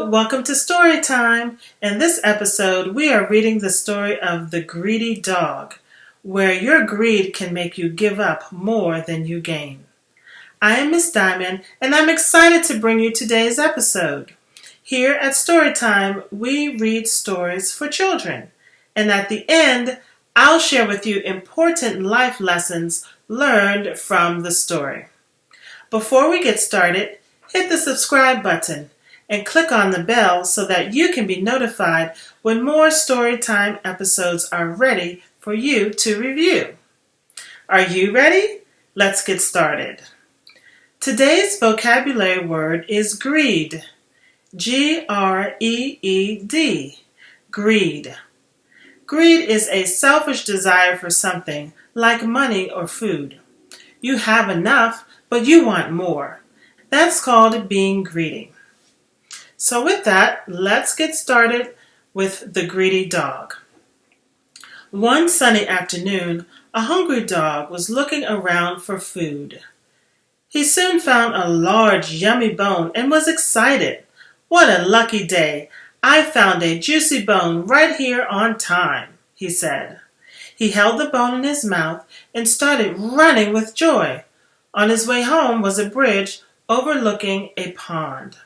welcome to Storytime. In this episode, we are reading the story of The Greedy Dog, where your greed can make you give up more than you gain. I am Miss Diamond, and I'm excited to bring you today's episode. Here at Storytime, we read stories for children, and at the end, I'll share with you important life lessons learned from the story. Before we get started, hit the subscribe button and click on the bell so that you can be notified when more Storytime episodes are ready for you to review. Are you ready? Let's get started. Today's vocabulary word is greed. G-R-E-E-D. Greed. Greed is a selfish desire for something, like money or food. You have enough, but you want more. That's called being greedy. So with that, let's get started with the greedy dog. One sunny afternoon, a hungry dog was looking around for food. He soon found a large, yummy bone and was excited. "What a lucky day! I found a juicy bone right here on time," he said. He held the bone in his mouth and started running with joy. On his way home was a bridge overlooking a pond.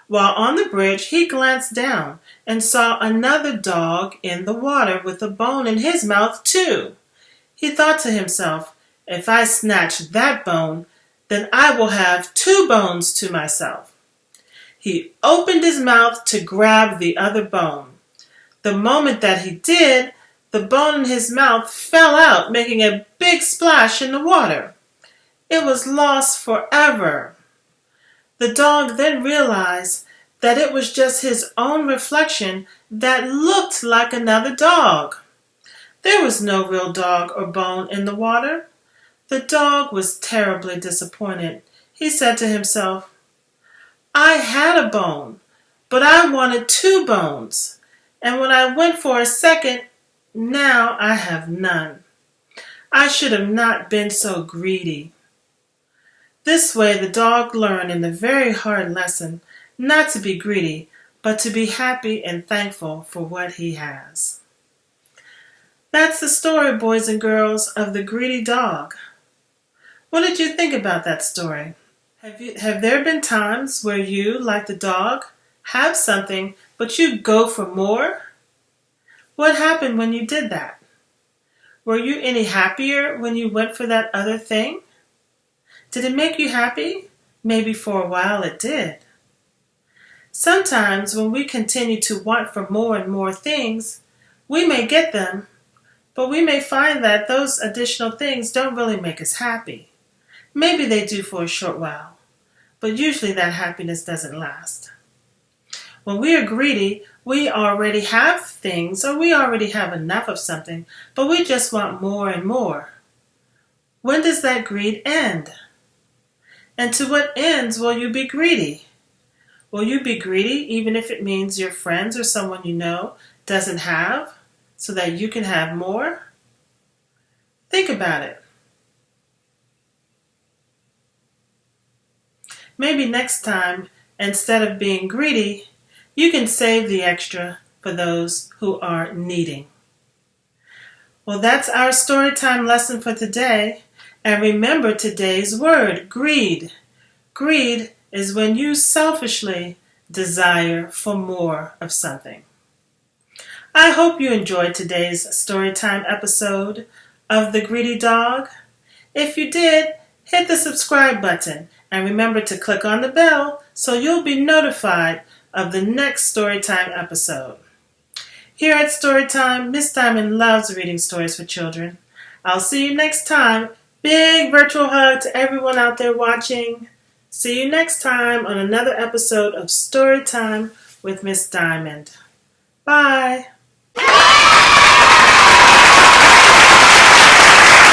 While on the bridge, he glanced down and saw another dog in the water with a bone in his mouth too. He thought to himself, "If I snatch that bone, then I will have 2 bones to myself." He opened his mouth to grab the other bone. The moment that he did, the bone in his mouth fell out, making a big splash in the water. It was lost forever. The dog then realized that it was just his own reflection that looked like another dog. There was no real dog or bone in the water. The dog was terribly disappointed. He said to himself, "I had a bone, but I wanted 2 bones. And when I went for a second, now I have none. I should have not been so greedy." This way, the dog learned in a very hard lesson not to be greedy, but to be happy and thankful for what he has. That's the story, boys and girls, of the greedy dog. What did you think about that story? Have there been times where you, like the dog, have something, but you go for more? What happened when you did that? Were you any happier when you went for that other thing? Did it make you happy? Maybe for a while it did. Sometimes when we continue to want for more and more things, we may get them, but we may find that those additional things don't really make us happy. Maybe they do for a short while, but usually that happiness doesn't last. When we are greedy, we already have things, or we already have enough of something, but we just want more and more. When does that greed end? And to what ends will you be greedy? Will you be greedy even if it means your friends or someone you know doesn't have, so that you can have more? Think about it. Maybe next time, instead of being greedy, you can save the extra for those who are needing. Well, that's our storytime lesson for today. And remember today's word, greed. Greed is when you selfishly desire for more of something. I hope you enjoyed today's Storytime episode of The Greedy Dog. If you did, hit the subscribe button and remember to click on the bell so you'll be notified of the next Storytime episode. Here at Storytime, Miss Diamond loves reading stories for children. I'll see you next time. Big virtual hug to everyone out there watching. See you next time on another episode of Storytime with Miss Diamond. Bye.